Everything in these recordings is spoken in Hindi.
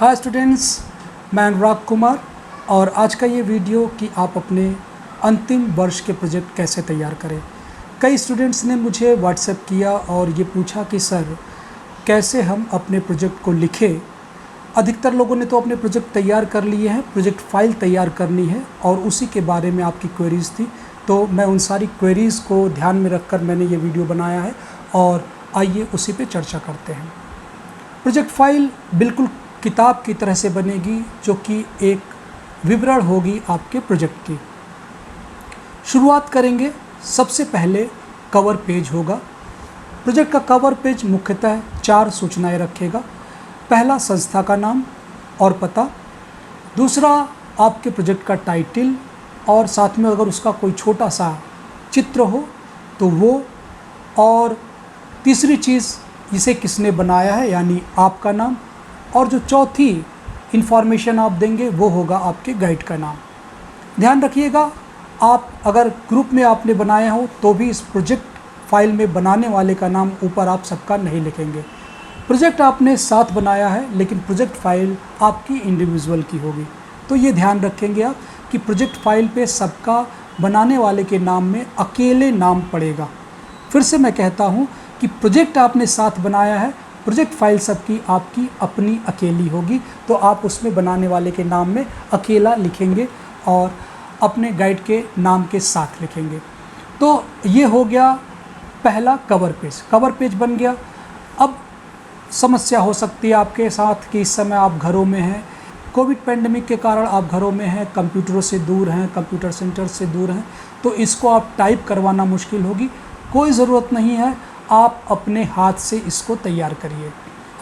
हाय स्टूडेंट्स, मैं अनुराग कुमार और आज का ये वीडियो कि आप अपने अंतिम वर्ष के प्रोजेक्ट कैसे तैयार करें। कई स्टूडेंट्स ने मुझे व्हाट्सएप किया और ये पूछा कि सर कैसे हम अपने प्रोजेक्ट को लिखें। अधिकतर लोगों ने तो अपने प्रोजेक्ट तैयार कर लिए हैं, प्रोजेक्ट फाइल तैयार करनी है और उसी के बारे में आपकी क्वेरीज़ थी। तो मैं उन सारी क्वेरीज़ को ध्यान में रखकर मैंने ये वीडियो बनाया है और आइए उसी पे चर्चा करते हैं। प्रोजेक्ट फाइल बिल्कुल किताब की तरह से बनेगी जो कि एक विवरण होगी आपके प्रोजेक्ट की। शुरुआत करेंगे, सबसे पहले कवर पेज होगा। प्रोजेक्ट का कवर पेज मुख्यतः 4 सूचनाएं रखेगा। पहला संस्था का नाम और पता, दूसरा आपके प्रोजेक्ट का टाइटल और साथ में अगर उसका कोई छोटा सा चित्र हो तो वो, और तीसरी चीज़ इसे किसने बनाया है यानी आपका नाम, और जो चौथी इन्फॉर्मेशन आप देंगे वो होगा आपके गाइड का नाम। ध्यान रखिएगा, आप अगर ग्रुप में आपने बनाया हो तो भी इस प्रोजेक्ट फाइल में बनाने वाले का नाम ऊपर आप सबका नहीं लिखेंगे। प्रोजेक्ट आपने साथ बनाया है लेकिन प्रोजेक्ट फाइल आपकी इंडिविजुअल की होगी, तो ये ध्यान रखेंगे आप कि प्रोजेक्ट फाइल पे सबका बनाने वाले के नाम में अकेले नाम पड़ेगा। फिर से मैं कहता हूँ कि प्रोजेक्ट आपने साथ बनाया है, प्रोजेक्ट फाइल सबकी आपकी अपनी अकेली होगी, तो आप उसमें बनाने वाले के नाम में अकेला लिखेंगे और अपने गाइड के नाम के साथ लिखेंगे। तो ये हो गया पहला कवर पेज। कवर पेज बन गया। अब समस्या हो सकती है आपके साथ कि इस समय आप घरों में हैं, कोविड पैंडेमिक के कारण आप घरों में हैं, कंप्यूटरों से दूर हैं, कंप्यूटर सेंटर से दूर हैं, तो इसको आप टाइप करवाना मुश्किल होगी। कोई ज़रूरत नहीं है, आप अपने हाथ से इसको तैयार करिए।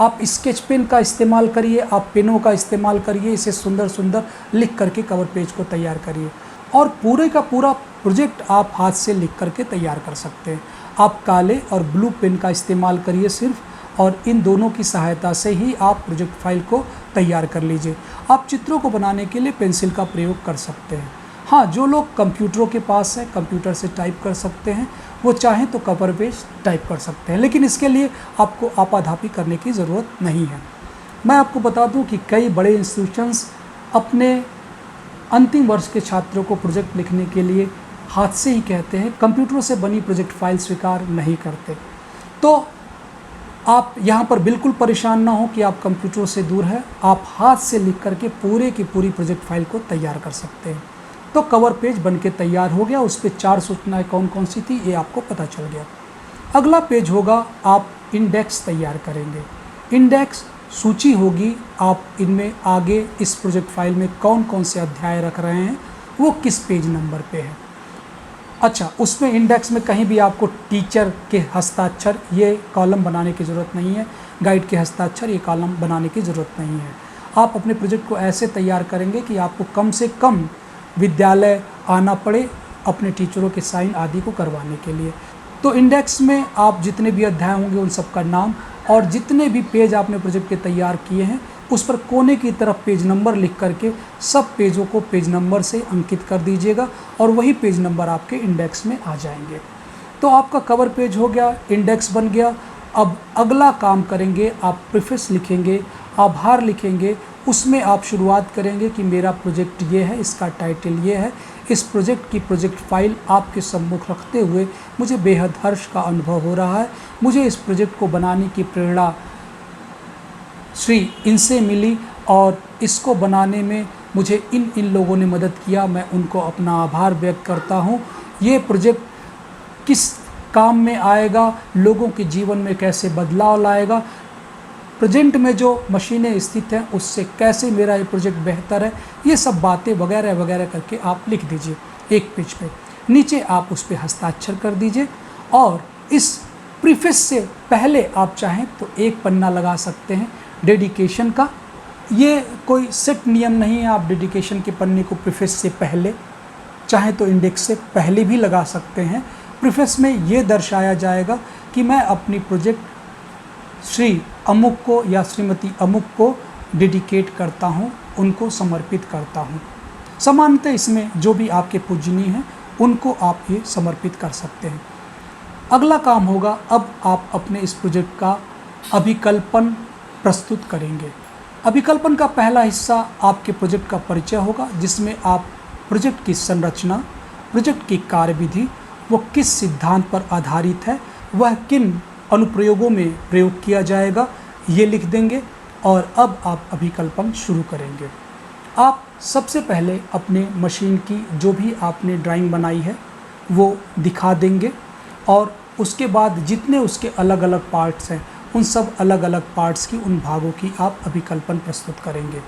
आप स्केच पेन का इस्तेमाल करिए, आप पेनों का इस्तेमाल करिए, इसे सुंदर सुंदर लिख करके कवर पेज को तैयार करिए। और पूरे का पूरा प्रोजेक्ट आप हाथ से लिख करके तैयार कर सकते हैं। आप काले और ब्लू पेन का इस्तेमाल करिए सिर्फ, और इन दोनों की सहायता से ही आप प्रोजेक्ट फाइल को तैयार कर लीजिए। आप चित्रों को बनाने के लिए पेंसिल का प्रयोग कर सकते हैं। हाँ, जो लोग कंप्यूटरों के पास है, कंप्यूटर से टाइप कर सकते हैं, वो चाहें तो कवर पेज टाइप कर सकते हैं, लेकिन इसके लिए आपको आपाधापी करने की ज़रूरत नहीं है। मैं आपको बता दूं कि कई बड़े इंस्टीट्यूशंस अपने अंतिम वर्ष के छात्रों को प्रोजेक्ट लिखने के लिए हाथ से ही कहते हैं, कंप्यूटरों से बनी प्रोजेक्ट फाइल स्वीकार नहीं करते। तो आप यहाँ पर बिल्कुल परेशान ना हो कि आप कंप्यूटरों से दूर हैं, आप हाथ से लिख करके पूरे की पूरी प्रोजेक्ट फाइल को तैयार कर सकते हैं। तो कवर पेज बन के तैयार हो गया, उस पर 4 सूचनाएं कौन कौन सी थी ये आपको पता चल गया। अगला पेज होगा, आप इंडेक्स तैयार करेंगे। इंडेक्स सूची होगी, आप इनमें आगे इस प्रोजेक्ट फाइल में कौन कौन से अध्याय रख रहे हैं, वो किस पेज नंबर पे है। अच्छा, उसमें इंडेक्स में कहीं भी आपको टीचर के हस्ताक्षर ये कॉलम बनाने की ज़रूरत नहीं है, गाइड के हस्ताक्षर ये कॉलम बनाने की ज़रूरत नहीं है। आप अपने प्रोजेक्ट को ऐसे तैयार करेंगे कि आपको कम से कम विद्यालय आना पड़े अपने टीचरों के साइन आदि को करवाने के लिए। तो इंडेक्स में आप जितने भी अध्याय होंगे उन सब का नाम और जितने भी पेज आपने प्रोजेक्ट के तैयार किए हैं उस पर कोने की तरफ पेज नंबर लिख करके सब पेजों को पेज नंबर से अंकित कर दीजिएगा और वही पेज नंबर आपके इंडेक्स में आ जाएंगे। तो आपका कवर पेज हो गया, इंडेक्स बन गया। अब अगला काम करेंगे, आप प्रीफेस लिखेंगे, आभार लिखेंगे। उसमें आप शुरुआत करेंगे कि मेरा प्रोजेक्ट ये है, इसका टाइटल ये है, इस प्रोजेक्ट की प्रोजेक्ट फाइल आपके सम्मुख रखते हुए मुझे बेहद हर्ष का अनुभव हो रहा है। मुझे इस प्रोजेक्ट को बनाने की प्रेरणा श्री इनसे मिली और इसको बनाने में मुझे इन लोगों ने मदद किया, मैं उनको अपना आभार व्यक्त करता हूँ। ये प्रोजेक्ट किस काम में आएगा, लोगों के जीवन में कैसे बदलाव लाएगा, प्रेजेंट में जो मशीनें स्थित हैं उससे कैसे मेरा ये प्रोजेक्ट बेहतर है, ये सब बातें वगैरह वगैरह करके आप लिख दीजिए एक पेज पे। नीचे आप उस पर हस्ताक्षर कर दीजिए और इस प्रीफेस से पहले आप चाहें तो एक पन्ना लगा सकते हैं डेडिकेशन का। ये कोई सेट नियम नहीं है, आप डेडिकेशन के पन्ने को प्रीफेस से पहले चाहें तो इंडेक्स से पहले भी लगा सकते हैं। प्रीफेस में ये दर्शाया जाएगा कि मैं अपनी प्रोजेक्ट श्री अमुक को या श्रीमती अमुक को डेडिकेट करता हूँ, उनको समर्पित करता हूँ। सामान्यतः इसमें जो भी आपके पूजनीय हैं उनको आप ये समर्पित कर सकते हैं। अगला काम होगा, अब आप अपने इस प्रोजेक्ट का अभिकल्पन प्रस्तुत करेंगे। अभिकल्पन का पहला हिस्सा आपके प्रोजेक्ट का परिचय होगा, जिसमें आप प्रोजेक्ट की संरचना, प्रोजेक्ट की कार्यविधि, वो किस सिद्धांत पर आधारित है, वह किन अनुप्रयोगों में प्रयोग किया जाएगा, ये लिख देंगे। और अब आप अभिकल्पन शुरू करेंगे। आप सबसे पहले अपने मशीन की जो भी आपने ड्राइंग बनाई है वो दिखा देंगे, और उसके बाद जितने उसके अलग अलग पार्ट्स हैं उन सब अलग अलग पार्ट्स की, उन भागों की आप अभिकल्पन प्रस्तुत करेंगे।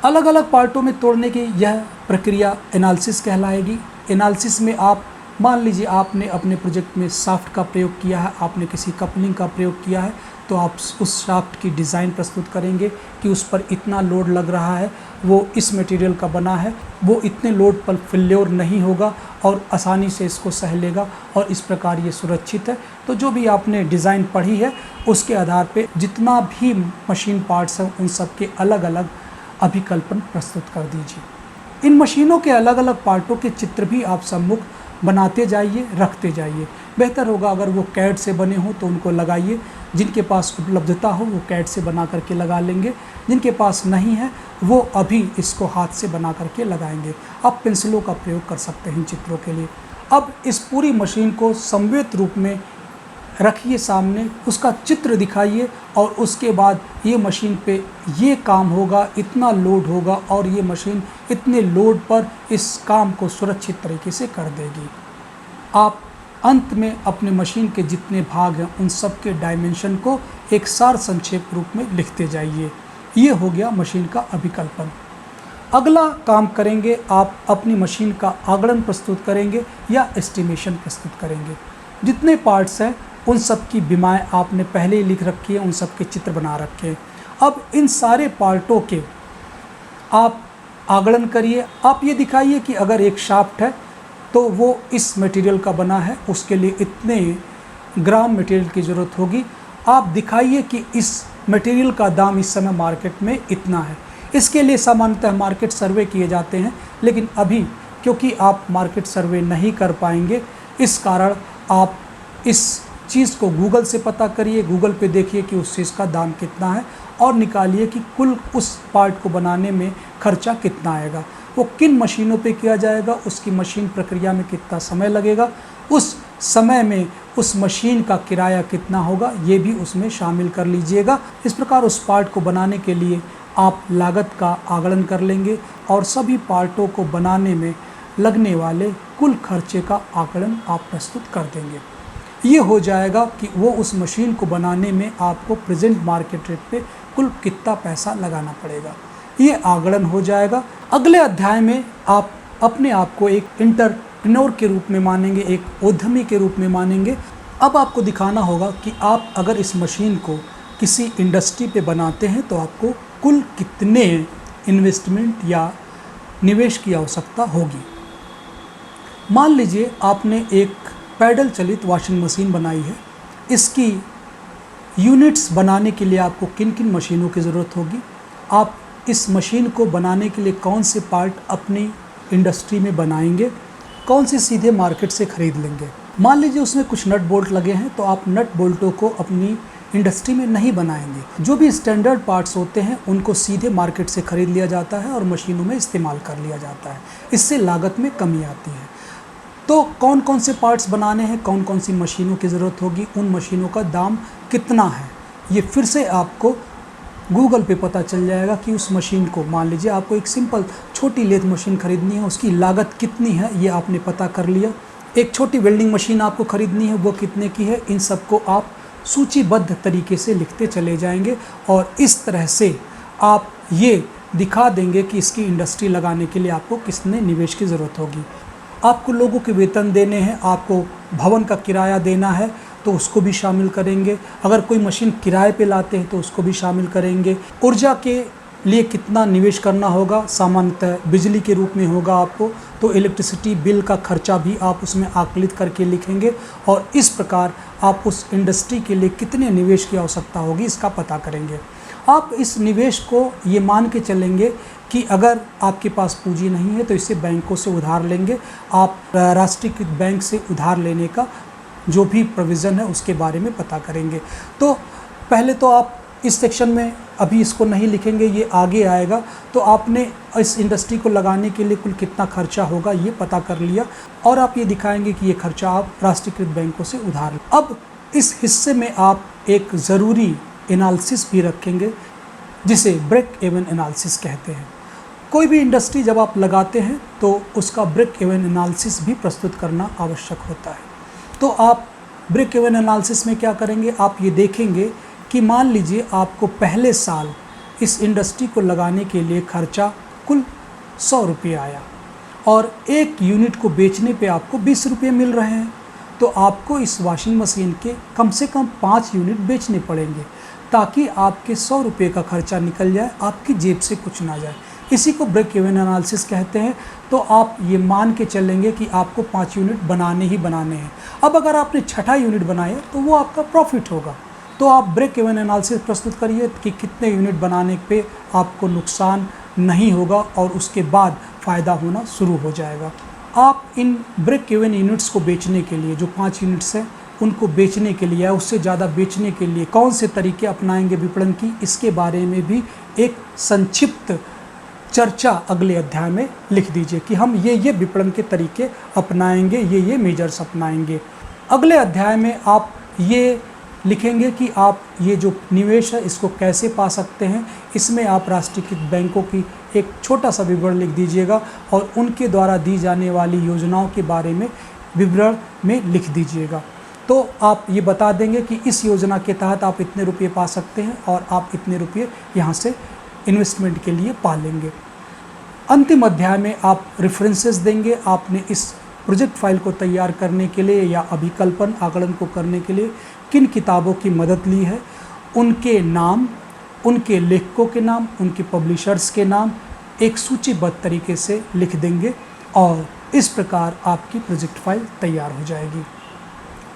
अलग अलग पार्टों में तोड़ने की यह प्रक्रिया एनालिसिस कहलाएगी। एनालिसिस में आप मान लीजिए आपने अपने प्रोजेक्ट में शाफ्ट का प्रयोग किया है, आपने किसी कपलिंग का प्रयोग किया है, तो आप उस शाफ्ट की डिज़ाइन प्रस्तुत करेंगे कि उस पर इतना लोड लग रहा है, वो इस मटेरियल का बना है, वो इतने लोड पर फेल्योर नहीं होगा और आसानी से इसको सह लेगा और इस प्रकार ये सुरक्षित है। तो जो भी आपने डिज़ाइन पढ़ी है उसके आधार पे जितना भी मशीन पार्ट्स हैं उन सब के अलग अलग अभिकल्पन प्रस्तुत कर दीजिए। इन मशीनों के अलग अलग पार्टों के चित्र भी आप सम्मुख बनाते जाइए, रखते जाइए। बेहतर होगा अगर वो कैड से बने हों तो उनको लगाइए, जिनके पास उपलब्धता हो वो कैड से बना करके लगा लेंगे, जिनके पास नहीं है वो अभी इसको हाथ से बना करके लगाएंगे। आप पेंसिलों का प्रयोग कर सकते हैं चित्रों के लिए। अब इस पूरी मशीन को समवेत रूप में रखिए सामने, उसका चित्र दिखाइए और उसके बाद ये मशीन पे ये काम होगा, इतना लोड होगा और ये मशीन इतने लोड पर इस काम को सुरक्षित तरीके से कर देगी। आप अंत में अपने मशीन के जितने भाग हैं उन सब के डायमेंशन को एक सार संक्षेप रूप में लिखते जाइए। ये हो गया मशीन का अभिकल्पन। अगला काम करेंगे, आप अपनी मशीन का आगणन प्रस्तुत करेंगे या एस्टिमेशन प्रस्तुत करेंगे। जितने पार्ट्स हैं उन सब की बीमाएँ आपने पहले ही लिख रखी है, उन सब के चित्र बना रखे हैं। अब इन सारे पार्टों के आप आगणन करिए। आप ये दिखाइए कि अगर एक शाफ्ट है तो वो इस मटेरियल का बना है, उसके लिए इतने ग्राम मटेरियल की ज़रूरत होगी। आप दिखाइए कि इस मटेरियल का दाम इस समय मार्केट में इतना है। इसके लिए सामान्यतः मार्केट सर्वे किए जाते हैं, लेकिन अभी क्योंकि आप मार्केट सर्वे नहीं कर पाएंगे, इस कारण आप इस चीज़ को गूगल से पता करिए। गूगल पे देखिए कि उस चीज़ का दाम कितना है और निकालिए कि कुल उस पार्ट को बनाने में खर्चा कितना आएगा, वो किन मशीनों पे किया जाएगा, उसकी मशीन प्रक्रिया में कितना समय लगेगा, उस समय में उस मशीन का किराया कितना होगा, ये भी उसमें शामिल कर लीजिएगा। इस प्रकार उस पार्ट को बनाने के लिए आप लागत का आकलन कर लेंगे और सभी पार्टों को बनाने में लगने वाले कुल खर्चे का आकलन आप प्रस्तुत कर देंगे। ये हो जाएगा कि वो उस मशीन को बनाने में आपको प्रेजेंट मार्केट रेट पे कुल कितना पैसा लगाना पड़ेगा, ये आकलन हो जाएगा। अगले अध्याय में आप अपने आप को एक एंटरप्रेन्योर के रूप में मानेंगे, एक उद्यमी के रूप में मानेंगे। अब आपको दिखाना होगा कि आप अगर इस मशीन को किसी इंडस्ट्री पे बनाते हैं तो आपको कुल कितने इन्वेस्टमेंट या निवेश की आवश्यकता होगी। मान लीजिए आपने एक पैडल चलित वॉशिंग मशीन बनाई है। इसकी यूनिट्स बनाने के लिए आपको किन किन मशीनों की ज़रूरत होगी, आप इस मशीन को बनाने के लिए कौन से पार्ट अपनी इंडस्ट्री में बनाएंगे, कौन से सीधे मार्केट से ख़रीद लेंगे। मान लीजिए उसमें कुछ नट बोल्ट लगे हैं तो आप नट बोल्टों को अपनी इंडस्ट्री में नहीं बनाएंगे। जो भी स्टैंडर्ड पार्ट्स होते हैं उनको सीधे मार्केट से ख़रीद लिया जाता है और मशीनों में इस्तेमाल कर लिया जाता है। इससे लागत में कमी आती है। तो कौन कौन से पार्ट्स बनाने हैं, कौन कौन सी मशीनों की ज़रूरत होगी, उन मशीनों का दाम कितना है, ये फिर से आपको गूगल पे पता चल जाएगा कि उस मशीन को, मान लीजिए आपको एक सिंपल छोटी लेथ मशीन ख़रीदनी है, उसकी लागत कितनी है ये आपने पता कर लिया। एक छोटी वेल्डिंग मशीन आपको ख़रीदनी है, वो कितने की है, इन सबको आप सूचीबद्ध तरीके से लिखते चले जाएंगे और इस तरह से आप ये दिखा देंगे कि इसकी इंडस्ट्री लगाने के लिए आपको कितने निवेश की ज़रूरत होगी। आपको लोगों के वेतन देने हैं, आपको भवन का किराया देना है तो उसको भी शामिल करेंगे। अगर कोई मशीन किराए पे लाते हैं तो उसको भी शामिल करेंगे। ऊर्जा के लिए कितना निवेश करना होगा, सामान्यतः बिजली के रूप में होगा आपको, तो इलेक्ट्रिसिटी बिल का खर्चा भी आप उसमें आकलित करके लिखेंगे और इस प्रकार आप उस इंडस्ट्री के लिए कितने निवेश की आवश्यकता होगी इसका पता करेंगे। आप इस निवेश को ये मान के चलेंगे कि अगर आपके पास पूंजी नहीं है तो इससे बैंकों से उधार लेंगे। आप राष्ट्रीयकृत बैंक से उधार लेने का जो भी प्रोविज़न है उसके बारे में पता करेंगे। तो पहले तो आप इस सेक्शन में अभी इसको नहीं लिखेंगे, ये आगे आएगा। तो आपने इस इंडस्ट्री को लगाने के लिए कुल कितना खर्चा होगा ये पता कर लिया, और आप ये दिखाएंगे कि ये खर्चा आप राष्ट्रीयकृत बैंकों से उधार लें। अब इस हिस्से में आप एक ज़रूरी एनालिसिस भी रखेंगे, जिसे ब्रेक इवन एनालिसिस कहते हैं। कोई भी इंडस्ट्री जब आप लगाते हैं तो उसका ब्रेक इवन एनालिसिस भी प्रस्तुत करना आवश्यक होता है। तो आप ब्रेक इवन एनालिसिस में क्या करेंगे, आप ये देखेंगे कि मान लीजिए आपको पहले साल इस इंडस्ट्री को लगाने के लिए खर्चा कुल 100 रुपये आया, और एक यूनिट को बेचने पे आपको 20 रुपये मिल रहे हैं। तो आपको इस वॉशिंग मशीन के कम से कम 5 यूनिट बेचने पड़ेंगे, ताकि आपके 100 रुपये का खर्चा निकल जाए, आपकी जेब से कुछ ना जाए। इसी को ब्रेक इवन एनालिसिस कहते हैं। तो आप ये मान के चलेंगे कि आपको 5 यूनिट बनाने ही बनाने हैं। अब अगर आपने छठा यूनिट बनाया तो वो आपका प्रॉफिट होगा। तो आप ब्रेक इवन एनालिसिस प्रस्तुत करिए कि कितने यूनिट बनाने पे आपको नुकसान नहीं होगा और उसके बाद फ़ायदा होना शुरू हो जाएगा। आप इन ब्रेक इवन यूनिट्स को बेचने के लिए, जो 5 यूनिट्स हैं उनको बेचने के लिए या उससे ज़्यादा बेचने के लिए कौन से तरीके अपनाएंगे विपणन की, इसके बारे में भी एक संक्षिप्त चर्चा अगले अध्याय में लिख दीजिए कि हम ये विपणन के तरीके अपनाएंगे, ये मेजर्स अपनाएंगे। अगले अध्याय में आप ये लिखेंगे कि आप ये जो निवेश है इसको कैसे पा सकते हैं। इसमें आप राष्ट्रीयकृत बैंकों की एक छोटा सा विवरण लिख दीजिएगा और उनके द्वारा दी जाने वाली योजनाओं के बारे में विवरण में लिख दीजिएगा। तो आप ये बता देंगे कि इस योजना के तहत आप इतने रुपये पा सकते हैं और आप इतने रुपये यहाँ से इन्वेस्टमेंट के लिए पा लेंगे। अंतिम अध्याय में आप रेफरेंसेस देंगे। आपने इस प्रोजेक्ट फाइल को तैयार करने के लिए या अभिकल्पन आकलन को करने के लिए किन किताबों की मदद ली है, उनके नाम, उनके लेखकों के नाम, उनके पब्लिशर्स के नाम एक सूचीबद्ध तरीके से लिख देंगे, और इस प्रकार आपकी प्रोजेक्ट फाइल तैयार हो जाएगी।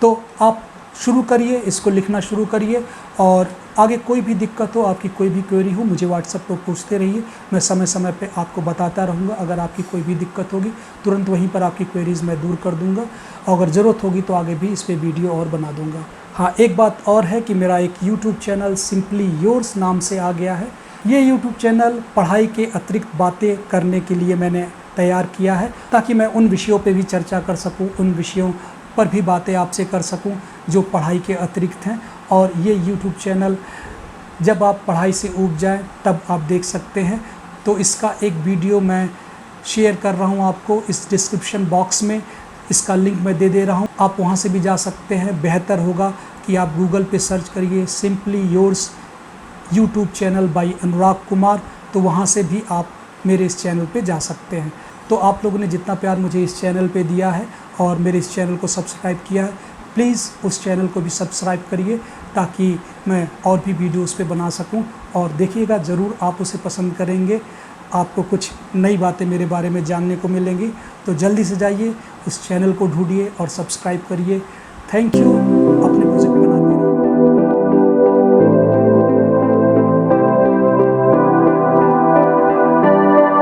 तो आप शुरू करिए, इसको लिखना शुरू करिए, और आगे कोई भी दिक्कत हो, आपकी कोई भी क्वेरी हो, मुझे व्हाट्सएप पर पूछते रहिए। मैं समय समय पे आपको बताता रहूँगा। अगर आपकी कोई भी दिक्कत होगी तुरंत वहीं पर आपकी क्वेरीज़ मैं दूर कर दूँगा, और अगर ज़रूरत होगी तो आगे भी इस पर वीडियो और बना दूँगा। हाँ, एक बात और है कि मेरा एक यूट्यूब चैनल सिंपली योर्स नाम से आ गया है। ये यूट्यूब चैनल पढ़ाई के अतिरिक्त बातें करने के लिए मैंने तैयार किया है, ताकि मैं उन विषयों पर भी चर्चा कर सकूँ, उन विषयों पर भी बातें आपसे कर सकूं जो पढ़ाई के अतिरिक्त हैं। और ये YouTube चैनल जब आप पढ़ाई से ऊब जाएं तब आप देख सकते हैं। तो इसका एक वीडियो मैं शेयर कर रहा हूं आपको इस डिस्क्रिप्शन बॉक्स में, इसका लिंक मैं दे रहा हूं, आप वहां से भी जा सकते हैं। बेहतर होगा कि आप गूगल पे सर्च करिए simply yours YouTube channel by Anurag Kumar, तो वहां से भी आप मेरे इस चैनल पे जा सकते हैं। तो आप लोगों ने जितना प्यार मुझे इस चैनल पे दिया है और मेरे इस चैनल को सब्सक्राइब किया है, प्लीज़ उस चैनल को भी सब्सक्राइब करिए, ताकि मैं और भी वीडियोस पे बना सकूं। और देखिएगा, ज़रूर आप उसे पसंद करेंगे, आपको कुछ नई बातें मेरे बारे में जानने को मिलेंगी। तो जल्दी से जाइए, उस चैनल को ढूंढिए और सब्सक्राइब करिए। Thank you.